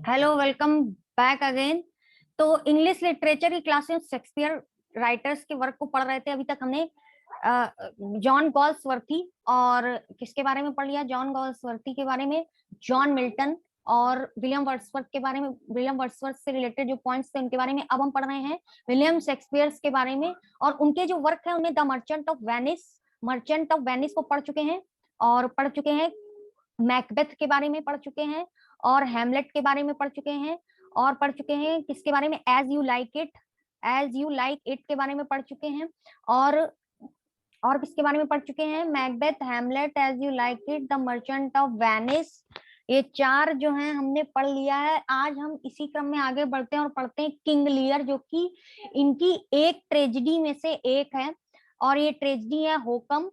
Hello, welcome back again. तो English literature की class में शेक्सपियर राइटर्स के वर्क को पढ़ रहे थे। अभी तक हमने जॉन गॉल्सवर्थी और किसके बारे में पढ़ लिया, जॉन गॉल्सवर्थी के बारे में, जॉन मिल्टन और विलियम वर्ड्सवर्थ के बारे में। विलियम वर्ड्सवर्थ से रिलेटेड जो पॉइंट्स थे उनके बारे में। अब हम पढ़ रहे हैं विलियम शेक्सपियर के बारे में और उनके जो वर्क है उन्हें द मर्चेंट ऑफ वेनिस को पढ़ चुके हैं और पढ़ चुके हैं मैकबेथ के बारे में पढ़ चुके हैं और हैमलेट के बारे में पढ़ चुके हैं और पढ़ चुके हैं किसके बारे में, एज यू लाइक इट के बारे में पढ़ चुके हैं और किसके बारे में पढ़ चुके हैं, Macbeth, Hamlet, as you like it, the merchant of Venice. ये चार जो हैं हमने पढ़ लिया है। आज हम इसी क्रम में आगे बढ़ते हैं और पढ़ते हैं किंग लियर, जो कि इनकी एक ट्रेजेडी में से एक है और ये ट्रेजेडी है होकम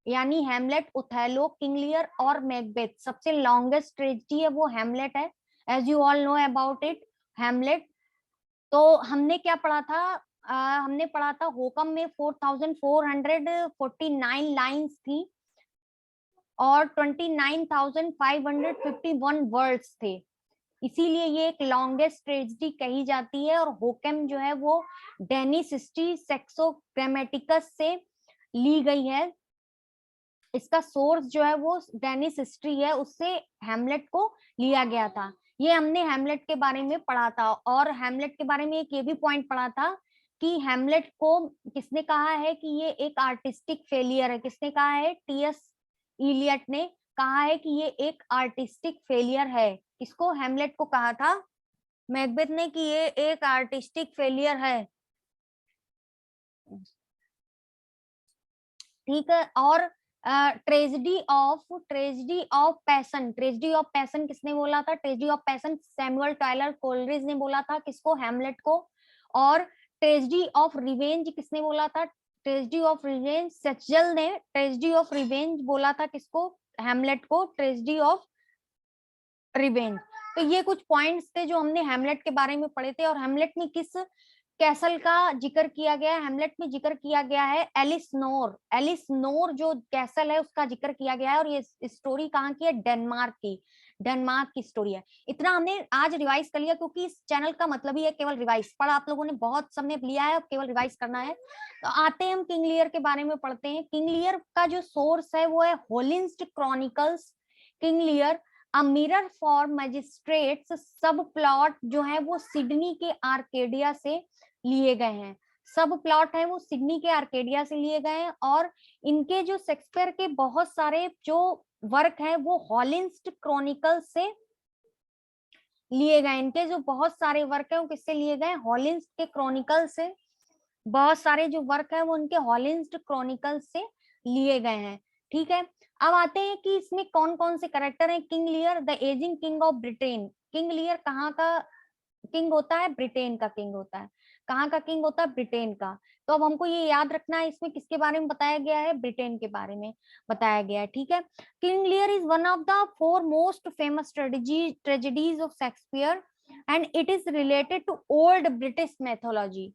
यानी हैमलेट, ओथेलो, किंग लियर और मैकबेथ। सबसे लॉन्गेस्ट ट्रेजेडी है वो हैमलेट है, as you all know about it, Hamlet. तो हमने क्या पढ़ा था, हमने पढ़ा था होकम में 4449 लाइंस थी और 29,551 वर्ड्स थे, इसीलिए ये एक लॉन्गेस्ट ट्रेजेडी कही जाती है। और होकम जो है वो डेनिस हिस्ट्री सेक्सो ग्रामेटिकस से ली गई है। इसका सोर्स जो है वो डेनिस हिस्ट्री है, उससे हैमलेट को लिया गया था। ये हमने हैमलेट के बारे में पढ़ा था और हैमलेट के बारे में एक ये भी पॉइंट पढ़ा था कि हैमलेट को किसने कहा है कि ये एक आर्टिस्टिक फेलियर है। किसने कहा है, टीएस इलियट ने कहा है कि ये एक आर्टिस्टिक फेलियर है। किसको, हैमलेट को कहा था मैकबेथ ने कि ये एक आर्टिस्टिक फेलियर है, ठीक है। और ट्रेजेडी ऑफ पैशन किसने बोला था, tragedy of passion Samuel Tyler Coleridge ने बोला था। किसको, हैमलेट को। और ट्रेजेडी ऑफ रिवेंज किसने बोला था, ट्रेजेडी ऑफ रिवेंज सेचल ने ट्रेजेडी ऑफ रिवेंज बोला था। किसको, हैमलेट को, ट्रेजेडी ऑफ रिवेंज। तो ये कुछ पॉइंट्स थे जो हमने हैमलेट के बारे में पढ़े थे। और हैमलेट में किस कैसल का जिक्र किया गया है, हैमलेट में जिक्र किया गया है एलिस नोर जो कैसल है उसका जिक्र किया गया है। और ये स्टोरी कहाँ की है, डेनमार्क की स्टोरी है। इतना हमने आज रिवाइज कर लिया क्योंकि इस चैनल का मतलब ही है केवल रिवाइज। पढ़ा आप लोगों ने बहुत, सबने लिया है, अब केवल रिवाइज करना है। तो आते हैं हम किंग लियर के बारे में पढ़ते हैं। किंग लियर का जो सोर्स है वो है Holinshed's chronicles. King Lear a mirror for magistrates subplot जो है वो सिडनी के आर्केडिया से लिए गए हैं। सब प्लॉट है वो सिडनी के आर्केडिया से लिए गए हैं। और इनके जो शेक्सपियर के बहुत सारे जो वर्क है वो हॉलिन्स्ट क्रॉनिकल से लिए गए। इनके जो बहुत सारे वर्क है वो किससे लिए गए, हॉलिन्स्ट के क्रॉनिकल से। बहुत सारे जो वर्क है वो उनके हॉलिन्स्ट क्रॉनिकल से लिए गए हैं, ठीक है। अब आते हैं कि इसमें कौन कौन से करेक्टर हैं। King Lear the ageing king of Britain. King Lear कहाँ का किंग होता है, ब्रिटेन का किंग होता है। कहाँ का किंग होता है, ब्रिटेन का। तो अब हमको ये याद रखना है इसमें किसके बारे में बताया गया है, ब्रिटेन के बारे में बताया गया है, ठीक है। King Lear is one of the 4 most famous tragedies of Shakespeare and it is related to old British mythology.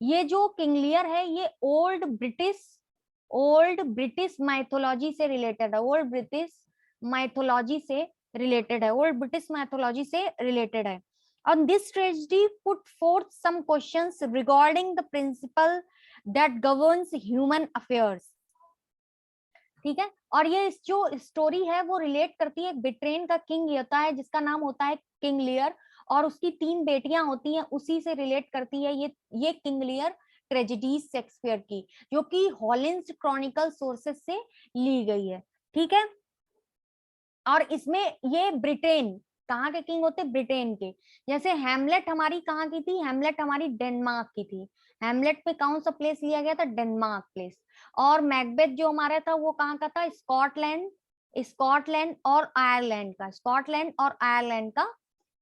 ये जो किंग लियर है ये ओल्ड ब्रिटिश माइथोलॉजी से रिलेटेड है। ओल्ड ब्रिटिश माइथोलॉजी से रिलेटेड है। On this tragedy put forth some questions regarding the principle that governs human affairs, ठीक है। और ये जो स्टोरी है वो रिलेट करती है, ब्रिटेन का किंग होता है जिसका नाम होता है किंग लियर और उसकी 3 बेटियां होती हैं, उसी से रिलेट करती है ये किंग लियर ट्रेजेडीज शेक्सपियर की, जो कि हॉलिन्स क्रॉनिकल सोर्सेस से ली गई है, ठीक है। और इसमें ये ब्रिटेन कहाँ के किंग होते, ब्रिटेन के। जैसे हैमलेट हमारी कहाँ की थी, हैमलेट हमारी डेनमार्क की थी। हैमलेट पे कौन सा प्लेस लिया गया था, डेनमार्क प्लेस। और मैकबेथ जो हमारा था वो कहाँ का था, स्कॉटलैंड और आयरलैंड का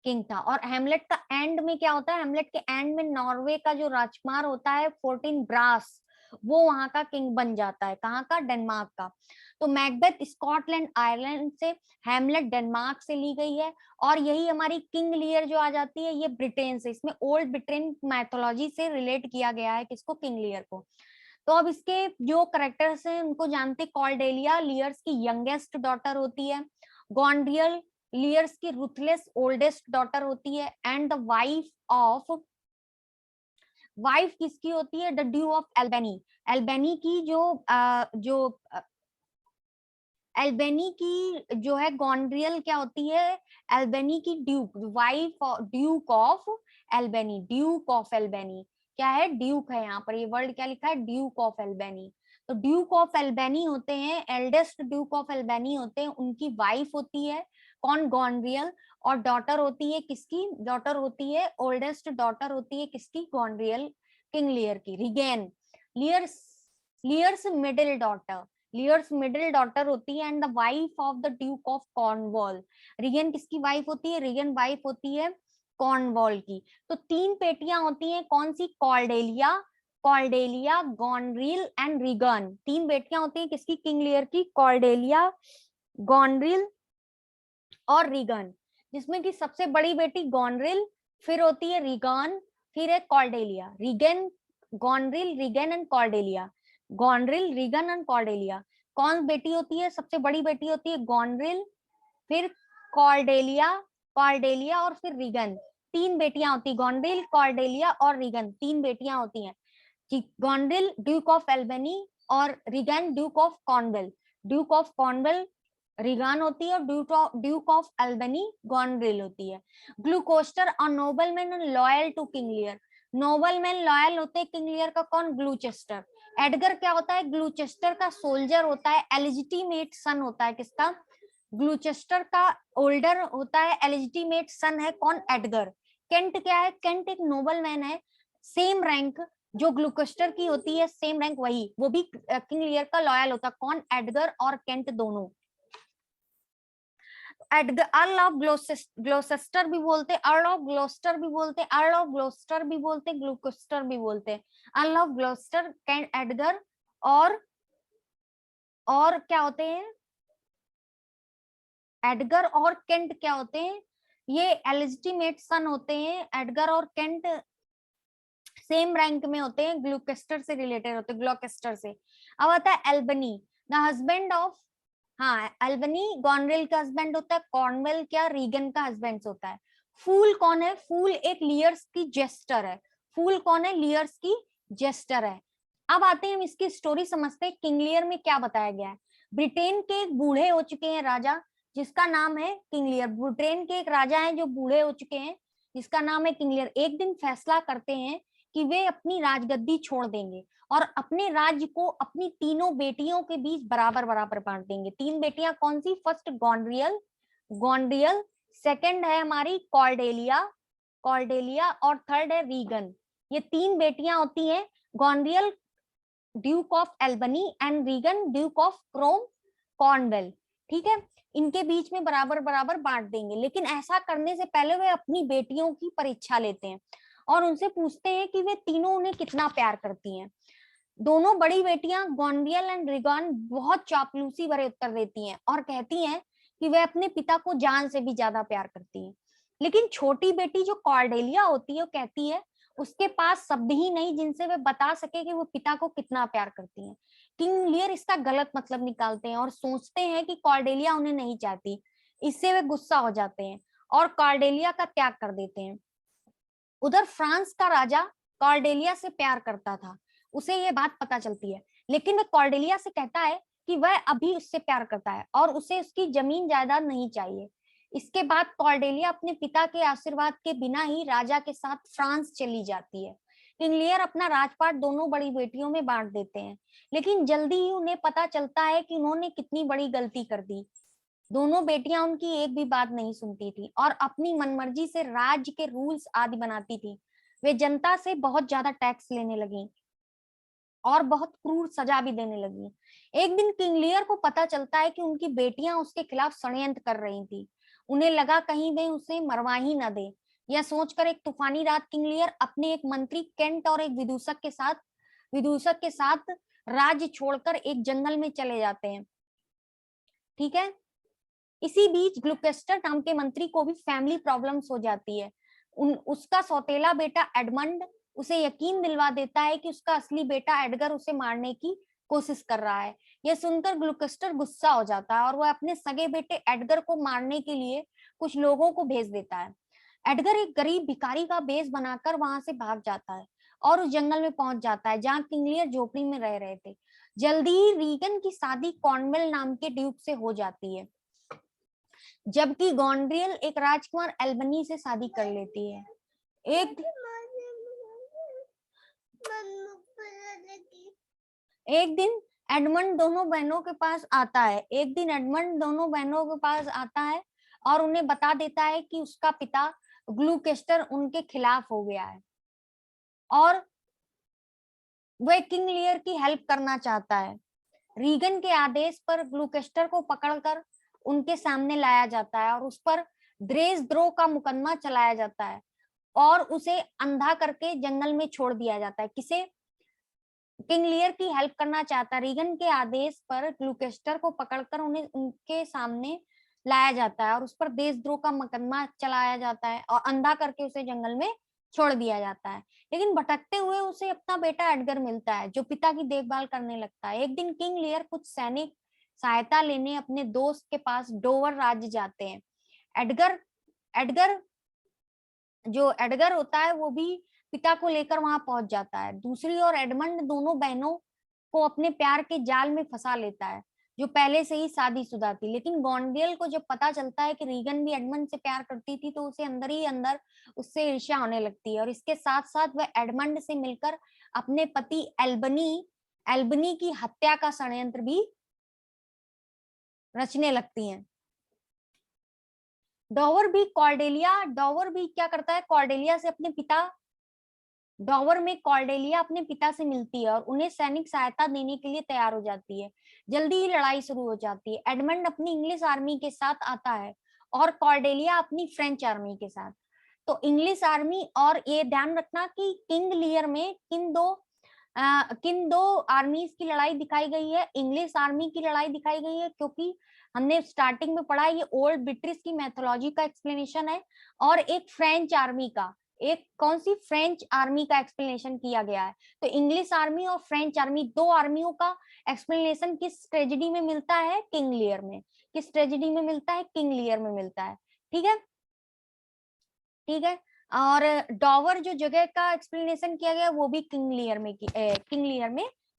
किंग था। और हैमलेट का एंड में क्या होता है, हैमलेट के एंड में नॉर्वे का जो राजकुमार होता है 14 ब्रास, वो वहां का किंग बन जाता है। कहाँ का, डेनमार्क का। तो मैकबेथ स्कॉटलैंड आयरलैंड से, हैमलेट डेनमार्क से ली गई है। और यही हमारी किंग लियर जो आ जाती है ये ब्रिटेन से, इसमें ओल्ड ब्रिटेन मैथोलॉजी से रिलेट किया गया है किसको, किंग लियर को। तो अब इसके जो करेक्टर्स हैं उनको जानते, कॉर्डेलिया लियर्स की यंगेस्ट डॉटर होती है। गॉन्ड्रियल लियर्स की रूथलेस ओल्डेस्ट डॉटर होती है, एंड द वाइफ किसकी होती है, the due of Albany. Albany की एल्बेनी की जो है गॉन्ड्रियल क्या होती है, एल्बेनी की Duke, wife Duke of Albany, Duke of Albany क्या है, ड्यूक है, यहाँ पर ये वर्ड क्या लिखा है, ड्यूक ऑफ एल्बेनी। तो ड्यूक ऑफ एल्बेनी होते हैं, एल्डेस्ट ड्यूक ऑफ एल्बेनी होते हैं, उनकी वाइफ होती है कौन, गॉन्ड्रियल, और डॉटर होती है किसकी, डॉटर होती है, ओल्डेस्ट डॉटर होती है किसकी, गॉन्ड्रियल, किंग लियर की, Regan, Lear's Lear's middle daughter, Lear's middle daughter होती है, and the wife of the duke of Cornwall. Regan किसकी वाइफ होती है, रिगन वाइफ होती है कॉर्नवॉल की। तो तीन बेटियां होती हैं, कौन सी, Cordelia, Cordelia, Goneril and Regan. तीन बेटियां होती हैं किसकी, किंग लियर की, कॉर्डेलिया, गॉनरिल और रिगन, जिसमें कि सबसे बड़ी बेटी गॉनरिल, फिर होती है रिगन, फिर है Cordelia, Reagan, Goneril, Reagan and Cordelia, Goneril, Reagan and Cordelia. कौन बेटी होती है, सबसे बड़ी बेटी होती है गॉनरिल, फिर कॉर्डेलिया, कॉर्डेलिया और फिर रिगन। तीन बेटियां होती, गॉनरिल, कॉर्डेलिया और रिगन, तीन बेटियां होती हैं कि गॉनरिल ड्यूक ऑफ एल्बेनी और Regan duke of Cornwall. Duke of Cornwall Regan होती है और ड्यूक ऑफ एल्बनी गॉनरिल होती है। ग्लूकोस्टर और nobleman loyal to King Lear, nobleman loyal होते हैं किंग लियर का कौन, ग्लूचेस्टर। एडगर क्या होता है, ग्लूचेस्टर का सोल्जर होता है, एलिजिटिमेट सन होता है किसका, ग्लूचेस्टर का ओल्डर होता है, एलिजिटिमेट सन है कौन, एडगर। केंट क्या है, केंट एक नोबलमैन है, सेम रैंक जो ग्लूकोस्टर की होती है, सेम रैंक वही, वो भी किंग लियर का लॉयल होता है कौन, एडगर और केंट दोनों। एडगर, अर्ल ऑफ ग्लोसेस्टर भी बोलते, अर्ल ऑफ ग्लोस्टर भी बोलते, अर्ल ऑफ ग्लोस्टर भी बोलते, ग्लूकोस्टर भी बोलते, Earl of Gloucester, Kent, Edgar और क्या होते हैं, एडगर और केंट क्या होते हैं, ये एलिजिटिमेट सन होते हैं, एडगर और केंट सेम रैंक में होते हैं, ग्लूकेस्टर से रिलेटेड होते हैं, ग्लूकेस्टर से। अब आता है एल्बनी, द हस्बैंड ऑफ, हाँ एल्बनी गॉनरेल का हस्बैंड होता है, कॉर्नवेल क्या, रीगन का हस्बैंड होता है। फूल कौन है, फूल एक लियर्स की जेस्टर है, फूल कौन है, लियर्स की जेस्टर है। अब आते हैं हम इसकी स्टोरी समझते हैं, किंग लियर में क्या बताया गया है। ब्रिटेन के एक बूढ़े हो चुके हैं राजा, जिसका नाम है किंग लियर। ब्रिटेन के एक राजा हैं जो बूढ़े हो चुके हैं, जिसका नाम है किंग लियर। एक दिन फैसला करते हैं कि वे अपनी राजगद्दी छोड़ देंगे और अपने राज्य को अपनी तीनों बेटियों के बीच बराबर बराबर बांट देंगे। तीन बेटियां कौन सी, फर्स्ट गॉन्ड्रियल, गॉन्ड्रियल, सेकंड है हमारी कॉर्डेलिया, कॉर्डेलिया और थर्ड है रीगन। ये तीन बेटियां होती हैं, Goneril duke of Albany and Regan duke of क्रोम कॉर्नवेल, ठीक है। इनके बीच में बराबर बराबर बांट देंगे, लेकिन ऐसा करने से पहले वे अपनी बेटियों की परीक्षा लेते हैं और उनसे पूछते हैं कि वे तीनों उन्हें कितना प्यार करती हैं। दोनों बड़ी बेटियां गॉन्ड्रियल एंड रिगन बहुत चापलूसी भरे उत्तर देती हैं और कहती हैं कि वे अपने पिता को जान से भी ज्यादा प्यार करती हैं। लेकिन छोटी बेटी जो कॉर्डेलिया होती है वो कहती है उसके पास शब्द ही नहीं जिनसे वे बता सके कि वो पिता को कितना प्यार करती हैं। किंग लियर इसका गलत मतलब निकालते हैं और सोचते हैं कि कॉर्डेलिया उन्हें नहीं चाहती। इससे वे गुस्सा हो जाते हैं और कॉर्डेलिया का त्याग कर देते हैं। उधर फ्रांस का राजा कॉर्डेलिया से प्यार करता था, उसे ये बात पता चलती है, लेकिन वह कॉर्डेलिया से कहता है कि वह अभी उससे प्यार करता है और उसे उसकी जमीन जायदाद नहीं चाहिए। इसके बाद कॉर्डेलिया अपने पिता के आशीर्वाद के बिना ही राजा के साथ फ्रांस चली जाती है। किंग लियर अपना राजपाट दोनों बड़ी बेटियों में बांट देते हैं, लेकिन जल्दी ही उन्हें पता चलता है कि उन्होंने कितनी बड़ी गलती कर दी। दोनों बेटियां उनकी एक भी बात नहीं सुनती थी और अपनी मनमर्जी से राज्य के रूल्स आदि बनाती थी। वे जनता से बहुत ज्यादा टैक्स लेने लगी और बहुत क्रूर सजा भी देने लगी। एक दिन किंग लियर को पता चलता है कि उनकी बेटियां उसके खिलाफ षड्यंत्र कर रही थी। उन्हें लगा कहीं वे उसे मरवा ही न दे। यह सोचकर एक तूफानी रात किंग लियर अपने एक मंत्री केंट और एक विदूषक के साथ राज्य छोड़कर एक जंगल में चले जाते हैं, ठीक है। इसी बीच ग्लूकेस्टर नाम के मंत्री को भी फैमिली प्रॉब्लम्स हो जाती है। उसका सौतेला बेटा एडमंड उसे यकीन दिलवा देता है कि उसका असली बेटा एडगर उसे मारने की कोशिश कर रहा है। यह सुनकर ग्लुकोस्टर गुस्सा हो जाता है और वह अपने सगे बेटे एडगर को मारने के लिए कुछ लोगों को भेज देता है। एडगर एक गरीब भिखारी का भेष बनाकर वहां से भाग जाता है और उस जंगल में पहुंच जाता है जहां किंग लियर झोपड़ी में रह रहे थे। जल्दी ही रीगन की शादी कॉर्नवेल नाम के ड्यूक से हो जाती है, जबकि गॉन्ड्रियल एक राजकुमार एल्बनी से शादी कर लेती है। एक दिन एडमंड दोनों बहनों के पास आता है। एक दिन एडमंड दोनों बहनों के पास आता है और उन्हें बता देता है कि उसका पिता ग्लूकेस्टर उनके खिलाफ हो गया है और वह किंग लियर की हेल्प करना चाहता है। रीगन के आदेश पर ग्लूकेस्टर को पकड़कर उनके सामने लाया जाता है और उस पर द्रोह का मुकदमा चलाया जाता है और उसे अंधा करके जंगल में छोड़ दिया जाता है। किसे? किंग लियर की हेल्प करना चाहता है। रीगन के आदेश पर ग्लूकेस्टर को पकड़कर उन्हें उनके सामने लाया जाता है और उस पर देशद्रोह का मुकदमा चलाया जाता है और अंधा करके उसे जंगल में छोड़ दिया जाता है। लेकिन भटकते हुए उसे अपना बेटा एडगर मिलता है जो पिता की देखभाल करने लगता है। एक दिन किंग लियर कुछ सैनिक सहायता लेने अपने दोस्त के पास डोवर राज्य जाते हैं। एडगर होता है वो भी पिता को लेकर वहां पहुंच जाता है। दूसरी ओर एडमंड दोनों बहनों को अपने प्यार के जाल में फंसा लेता है जो पहले से ही शादीशुदा थी। लेकिन गॉन्ड्रियल को जब पता चलता है कि रीगन भी एडमंड से प्यार करती थी तो उसे अंदर ही अंदर उससे ईर्ष्या होने लगती है और इसके साथ साथ वह एडमंड से मिलकर अपने पति एल्बनी की हत्या का षड्यंत्र भी रचने लगती हैं। डॉवर भी क्या करता है? डॉवर में कॉर्डेलिया अपने पिता से मिलती है और उन्हें सैनिक सहायता देने के लिए तैयार हो जाती है। जल्दी ही लड़ाई शुरू हो जाती है। एडमंड अपनी इंग्लिश आर्मी के साथ आता है और कॉर्डेलिया अपनी फ्रेंच आर्मी के साथ। तो इंग्लिश आर्मी, और ये ध्यान रखना कि किंग लियर में किन दो आर्मीज की लड़ाई दिखाई गई है। इंग्लिश आर्मी की लड़ाई दिखाई गई है क्योंकि हमने स्टार्टिंग में पढ़ा ये ओल्ड ब्रिटिश की मैथोलॉजी का एक्सप्लेनेशन है, और एक फ्रेंच आर्मी का, एक कौन सी फ्रेंच आर्मी का एक्सप्लेनेशन किया गया है। तो इंग्लिश आर्मी और फ्रेंच आर्मी, दो आर्मियों का एक्सप्लेनेशन किस ट्रेजेडी में मिलता है? किंग लियर में। किस ट्रेजेडी में मिलता है? किंग लियर में मिलता है। ठीक है, ठीक है। और डॉवर जो जगह का एक्सप्लेनेशन किया गया वो भी किंग लियर में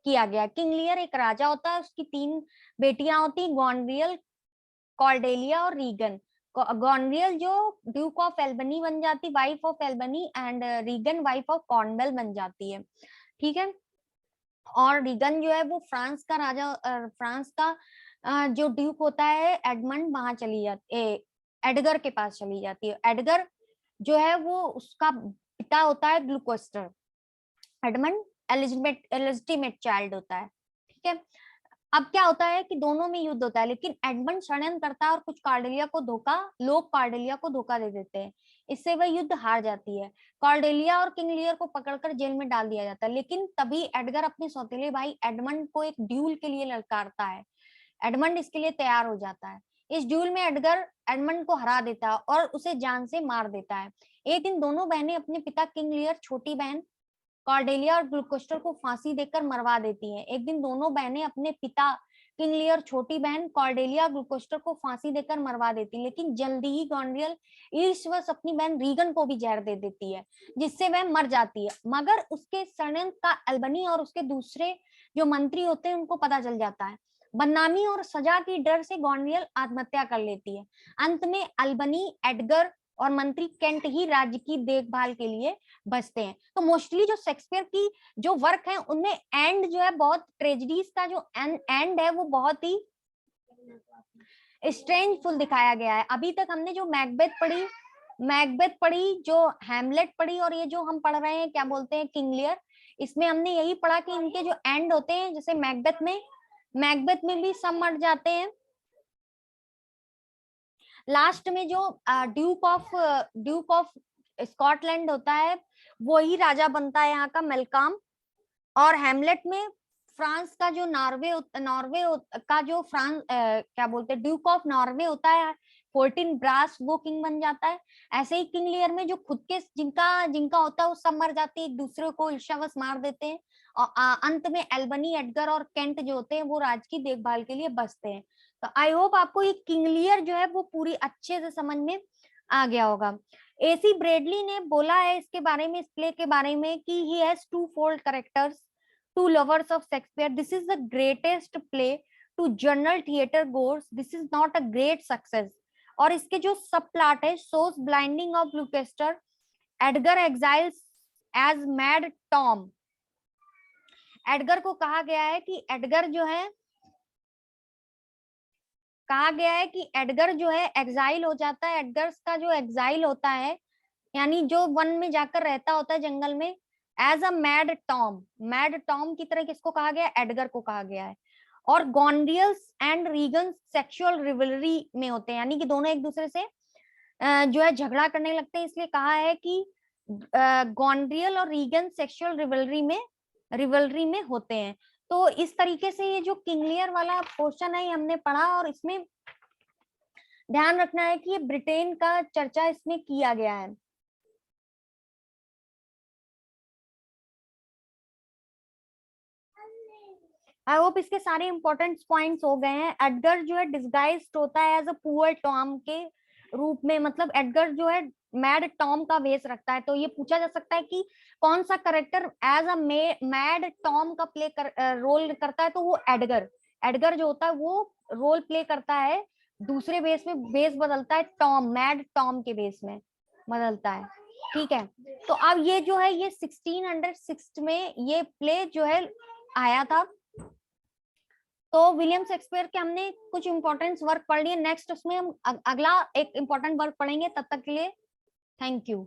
किया गया। किंग लियर एक राजा होता है, उसकी 3 बेटियां होती, गॉन्ड्रियल, कॉर्डेलिया और रीगन। गॉन्ड्रियल जो ड्यूक ऑफ एल्बनी बन जाती, wife of Albany, and Regan wife of Cornwall बन जाती है। ठीक है। और रीगन जो है वो फ्रांस का जो ड्यूक होता है एडमंड, वहां चली जाती है, एडगर के पास चली जाती है। एडगर जो है वो उसका पिता होता है ग्लूकोस्टर। एडमंड एलिजिमेट चाइल्ड होता है। ठीक है। अब क्या होता है कि दोनों में युद्ध होता है, लेकिन एडमंड षड्यंत्र करता है और लोग कॉर्डेलिया को धोखा दे देते हैं। इससे वह युद्ध हार जाती है। कॉर्डेलिया और किंग लियर को पकड़कर जेल में डाल दिया जाता है। लेकिन तभी एडगर अपने सौतेले भाई एडमंड को एक ड्यूल के लिए ललकारता है। एडमंड इसके लिए तैयार हो जाता है। इस ड्यूल में एडगर एडमंड को हरा देता है और उसे जान से मार देता है। एक दिन दोनों बहनें अपने पिता किंग लियर, छोटी बहन कॉर्डेलिया और ग्लूकोस्टर को फांसी देकर मरवा देती हैं। एक दिन दोनों बहनें अपने पिता किंग लियर, छोटी बहन कॉर्डेलिया, ग्लूकोस्टर को फांसी देकर मरवा देती है। लेकिन जल्दी ही गॉन्ड्रियल ईर्ष्यावश अपनी बहन रीगन को भी जहर दे देती है, जिससे वह मर जाती है। मगर उसके षड्यंत्र का एल्बनी और उसके दूसरे जो मंत्री होते हैं उनको पता चल जाता है। बदनामी और सजा की डर से गॉन्ड्रियल आत्महत्या कर लेती है। अंत में अल्बनी, एडगर और मंत्री केंट ही राज्य की देखभाल के लिए बचते हैं। तो मोस्टली जो शेक्सपियर की जो वर्क है उनमें एंड जो है, बहुत ट्रेजेडीज का जो एंड है वो बहुत ही स्ट्रेंजफुल दिखाया गया है। अभी तक हमने जो मैकबेथ पढ़ी, जो हैमलेट पढ़ी, और ये जो हम पढ़ रहे हैं क्या बोलते हैं, किंग लियर, इसमें हमने यही पढ़ा कि इनके जो एंड होते हैं, जैसे मैकबेथ में भी सब मर जाते हैं। लास्ट में जो ड्यूक ऑफ स्कॉटलैंड होता है वही राजा बनता है यहाँ का, मेलकॉम। और हैमलेट में फ्रांस का जो नॉर्वे का जो फ्रांस क्या बोलते हैं ड्यूक ऑफ नॉर्वे होता है 14 ब्रास, वो किंग बन जाता है। ऐसे ही किंग लियर में जो खुद के जिनका जिनका होता है वो सब मर जाते हैं, एक दूसरे को ईर्ष्यावश मार देते हैं, और अंत में एल्बनी, एडगर और केंट जो होते हैं वो राज की देखभाल के लिए बचते हैं। तो आई होप आपको ये किंग लियर जो है वो पूरी अच्छे से समझ में आ गया होगा। एसी ब्रेडली ने बोला है इसके बारे में, इस प्ले के बारे में, कि he has two fold characters to lovers of Shakespeare, this is the greatest play to general theatre goers, this is not a great success. और इसके जो सब प्लॉट है, सोस blinding of Gloucester, Edgar exiles as mad Tom. Edgar को कहा गया है कि एडगर जो है, कहा गया है कि एडगर जो है एग्जाइल हो जाता है, एडगर्स का जो एग्जाइल होता है यानी जो वन में जाकर रहता होता है जंगल में, as a mad Tom, mad Tom की तरह किसको कहा गया है, एडगर को कहा गया है। और गॉन्डियल्स एंड रीगन सेक्सुअल रिवलरी में होते हैं, यानी कि दोनों एक दूसरे से जो है झगड़ा करने लगते हैं, इसलिए कहा है कि गॉन्ड्रियल और रीगन सेक्सुअल रिवलरी में होते हैं। तो इस तरीके से ये जो किंग लियर वाला पोर्शन है ये हमने पढ़ा, और इसमें ध्यान रखना है कि ये ब्रिटेन का चर्चा इसमें किया गया है। आई होप इसके सारे इंपॉर्टेंट पॉइंट्स हो गए हैं। एडगर जो है डिस्गाइज्ड होता है एज अ पुअर टॉम के रूप में, मतलब एडगर जो है मैड टॉम का वेश रखता है। तो ये पूछा जा सकता है कि कौन सा character as a mad Tom का रोल करता है, तो वो एडगर, एडगर जो होता है वो रोल प्ले करता है दूसरे बेस में, बेस बदलता है टॉम, मैड टॉम के बेस में बदलता है। ठीक है, तो अब ये जो है ये 1606 में ये प्ले जो है आया था। तो विलियम शेक्सपियर के हमने कुछ इंपॉर्टेंट वर्क पढ़ लिए, नेक्स्ट उसमें हम अगला एक इंपॉर्टेंट वर्क पढ़ेंगे। तब तक के लिए थैंक यू।